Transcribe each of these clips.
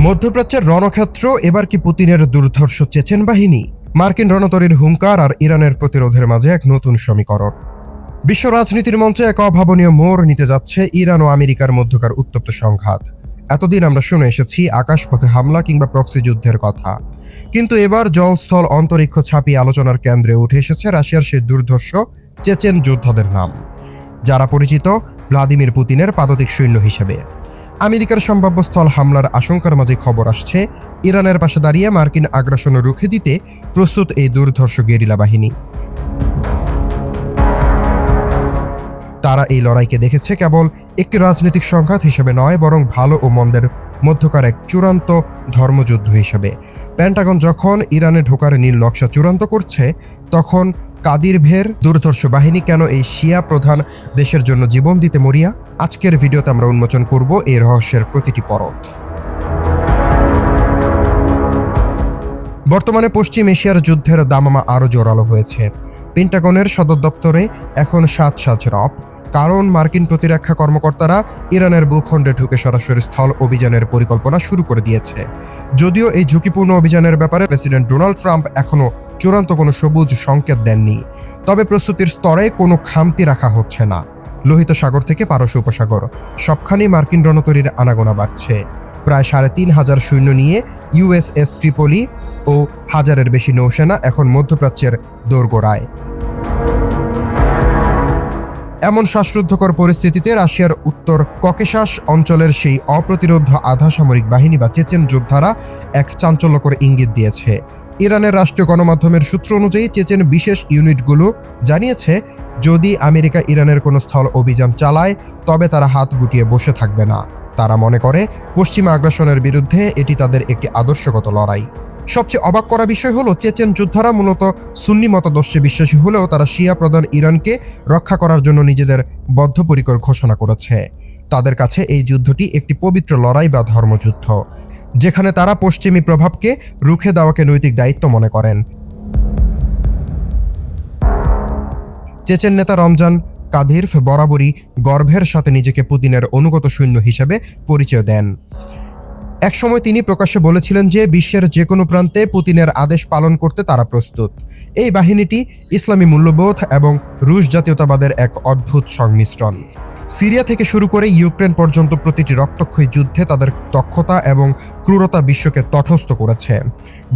মধ্যপ্রাচ্যের রণক্ষেত্র এবার কি পুতিনের দুর্ধর্ষ চেচেন বাহিনী, মার্কিন রণতরীর হুঙ্কার আর ইরানের প্রতিরোধের মাঝে এক নতুন সমীকরণ। বিশ্ব রাজনীতির মঞ্চে এক অভাবনীয় মোড় নিতে যাচ্ছে ইরান ও আমেরিকার মধ্যকার উত্তপ্ত সংঘাত। এতদিন আমরা শুনে এসেছি আকাশপথে হামলা কিংবা প্রক্সি যুদ্ধের কথা, কিন্তু এবার জলস্থল অন্তরিক্ষ ছাপিয়ে আলোচনার কেন্দ্রে উঠে এসেছে রাশিয়ার সেই দুর্ধর্ষ চেচেন যোদ্ধাদের নাম, যারা পরিচিত ভ্লাদিমির পুতিনের পাদতিক সৈন্য হিসেবে। আমেরিকার সম্ভাব্য স্থল হামলার আশঙ্কার মাঝে খবর আসছে ইরানের পাশে দাঁড়িয়ে মার্কিন আগ্রাসন রুখে দিতে প্রস্তুত এই দুর্ধর্ষ গেরিলা বাহিনী। তারা এই লড়াইকে দেখেছে কেবল একটি রাজনৈতিক সংঘাত হিসেবে নয়, বরং ভালো ও মন্দের মধ্যকার এক চূড়ান্ত ধর্মযুদ্ধ হিসেবে। পেন্টাগন যখন ইরানে ঢোকার নীল নকশা চূড়ান্ত করছে, তখন কাদিরভের দুর্ধর্ষ বাহিনী কেন এই শিয়া প্রধান দেশের জন্য জীবন দিতে মরিয়া? আজকের ভিডিওতে আমরা উন্মোচন করব এই রহস্যের প্রতিটি পরত। বর্তমানে পশ্চিম এশিয়ার যুদ্ধের দামামা আরও জোরালো হয়েছে। পেন্টাগনের সদর দপ্তরে এখন সাজ রব, কারণ মার্কিন প্রতিরক্ষা কর্মকর্তারা ইরানের ভূখণ্ডে ঢুকে সরাসরি স্থল অভিযানের পরিকল্পনা শুরু করে দিয়েছে। যদিও এই ঝুঁকিপূর্ণ অভিযানের ব্যাপারে প্রেসিডেন্ট ডোনাল্ড ট্রাম্প এখনও চূড়ান্ত কোনো সবুজ সংকেত দেননি, তবে প্রস্তুতির স্তরে কোনো খামতি রাখা হচ্ছে না। লোহিত সাগর থেকে পারস্য উপসাগর সবখানেই মার্কিন রণতরীর আনাগোনা বাড়ছে। প্রায় ৩,৫০০ সৈন্য নিয়ে ইউএসএস ট্রিপলি ও ১,০০০-এর বেশি নৌসেনা এখন মধ্যপ্রাচ্যের দোরগোড়ায়। এমন শ্বাসরুদ্ধকর পরিস্থিতিতে রাশিয়ার উত্তর ককেশাস অঞ্চলের সেই অপ্রতিরোধ আধা সামরিক বাহিনী বা চেচেন যোদ্ধারা এক চাঞ্চল্যকর ইঙ্গিত দিয়েছে। ইরানের রাষ্ট্রীয় গণমাধ্যমের সূত্র অনুযায়ী চেচেন বিশেষ ইউনিটগুলো জানিয়েছে, যদি আমেরিকা ইরানের কোনো স্থল অভিযান চালায় তবে তারা হাত গুটিয়ে বসে থাকবে না। তারা মনে করে পশ্চিমা আগ্রাসনের বিরুদ্ধে এটি তাদের একটি আদর্শগত লড়াই। সবচেয়ে অবাক করা বিষয় হলো, চেচেন যোদ্ধারা মূলত সুন্নি মতাদর্শে বিশ্বাসী হলেও তারা শিয়া প্রধান ইরানকে রক্ষা করার জন্য নিজেদের বদ্ধপরিকর ঘোষণা করেছে। তাদের কাছে এই যুদ্ধটি একটি পবিত্র লড়াই বা ধর্মযুদ্ধ, যেখানে তারা পশ্চিমী প্রভাবকে রুখে দেওয়াকে নৈতিক দায়িত্ব মনে করেন। চেচেন নেতা রমজান কাদিরভ বরাবরই গর্বের সাথে নিজেকে পুতিনের অনুগত সৈন্য হিসেবে পরিচয় দেন। একসময় তিনি প্রকাশ্যে বলেছিলেন যে বিশ্বের যে কোনো প্রান্তে পুতিনের আদেশ পালন করতে তারা প্রস্তুত। এই বাহিনীটি ইসলামী মূল্যবোধ এবং রুশ জাতীয়তাবাদের এক অদ্ভুত সংমিশ্রণ। সিরিয়া থেকে শুরু করে ইউক্রেন পর্যন্ত প্রতিটি রক্তক্ষয়ী যুদ্ধে তাদের দক্ষতা এবং ক্রূরতা বিশ্বকে তটস্থ করেছে।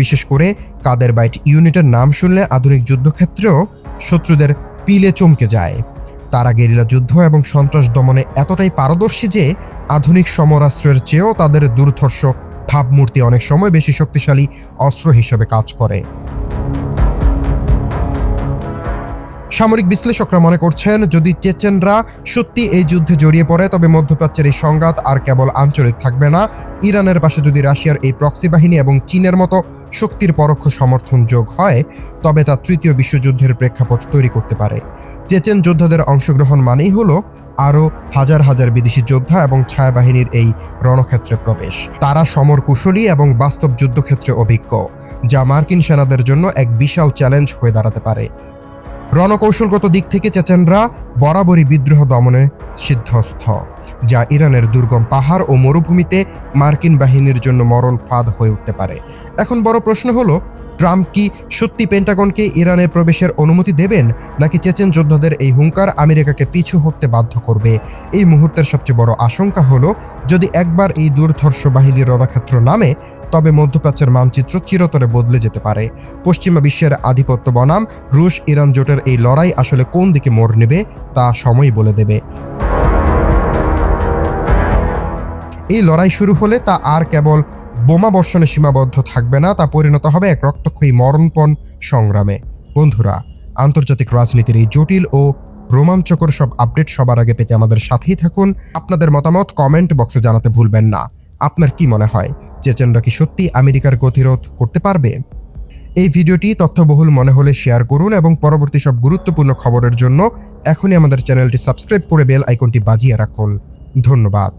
বিশেষ করে কাদেরবাইট ইউনিটের নাম শুনলে আধুনিক যুদ্ধক্ষেত্রেও শত্রুদের পিলে চমকে যায়। তারা গেরিলা যুদ্ধ এবং সন্ত্রাস দমনে এতটাই পারদর্শী যে আধুনিক সমরাস্ত্রের চেয়েও তাদের দুর্ধর্ষ ভাবমূর্তি অনেক সময় বেশি শক্তিশালী অস্ত্র হিসেবে কাজ করে। সামরিক বিশ্লেষকরা মনে করছেন, যদি চেচেনরা সত্যি এই যুদ্ধে জড়িয়ে পড়ে তবে মধ্যপ্রাচ্যের এই সংঘাত আর কেবল আঞ্চলিক থাকবে না। ইরানের পাশে যদি রাশিয়ার এই প্রক্সি বাহিনী এবং চীনের মতো শক্তির পরোক্ষ সমর্থন যোগ হয়, তবে তা তৃতীয় বিশ্বযুদ্ধের প্রেক্ষাপট তৈরি করতে পারে। চেচেন যোদ্ধাদের অংশগ্রহণ মানেই হলো আরও হাজার হাজার বিদেশি যোদ্ধা এবং ছায়াবাহিনীর এই রণক্ষেত্রে প্রবেশ। তারা সমর কুশলী এবং বাস্তব যুদ্ধক্ষেত্রে অভিজ্ঞ, যা মার্কিন সেনাদের জন্য এক বিশাল চ্যালেঞ্জ হয়ে দাঁড়াতে পারে। রণকৌশলগত দিক থেকে চেচেনরা বরাবরই বিদ্রোহ দমনে সিদ্ধস্থ, যা ইরানের দুর্গম পাহাড় ও মরুভূমিতে মার্কিন বাহিনীর জন্য মরণ ফাঁদ হয়ে উঠতে পারে। এখন বড় প্রশ্ন হলো, ট্রাম্প কি সত্যি পেন্টাগনকে ইরানের প্রবেশের অনুমতি দেবেন, নাকি চেচেন যোদ্ধাদের এই হুঙ্কার আমেরিকাকে পিছু হটতে বাধ্য করবে? এই মুহূর্তের সবচেয়ে বড় আশঙ্কা হলো, যদি একবার এই দুর্ধর্ষ বাহিনীর রণক্ষেত্র নামে, তবে মধ্যপ্রাচ্যের মানচিত্র চিরতরে বদলে যেতে পারে। পশ্চিমা বিশ্বের আধিপত্য বনাম রুশ ইরান জোটের এই লড়াই আসলে কোন দিকে মোড় নেবে তা সময়ই বলে দেবে। এই লড়াই শুরু হলে তা আর কেবল বোমা বর্ষণে সীমাবদ্ধ থাকবে না, তা পরিণত হবে এক রক্তক্ষয়ী মরণপণ সংগ্রামে। বন্ধুরা, আন্তর্জাতিক রাজনীতির এই জটিল ও রোমাঞ্চকর সব আপডেট সবার আগে পেতে আমাদের সাথেই থাকুন। আপনাদের মতামত কমেন্ট বক্সে জানাতে ভুলবেন না। আপনার কি মনে হয়, চেচেনরা কি সত্যি আমেরিকার গতিরোধ করতে পারবে? এই ভিডিওটি তথ্যবহুল মনে হলে শেয়ার করুন এবং পরবর্তী সব গুরুত্বপূর্ণ খবরের জন্য এখনই আমাদের চ্যানেলটি সাবস্ক্রাইব করে বেল আইকনটি বাজিয়ে রাখুন। ধন্যবাদ।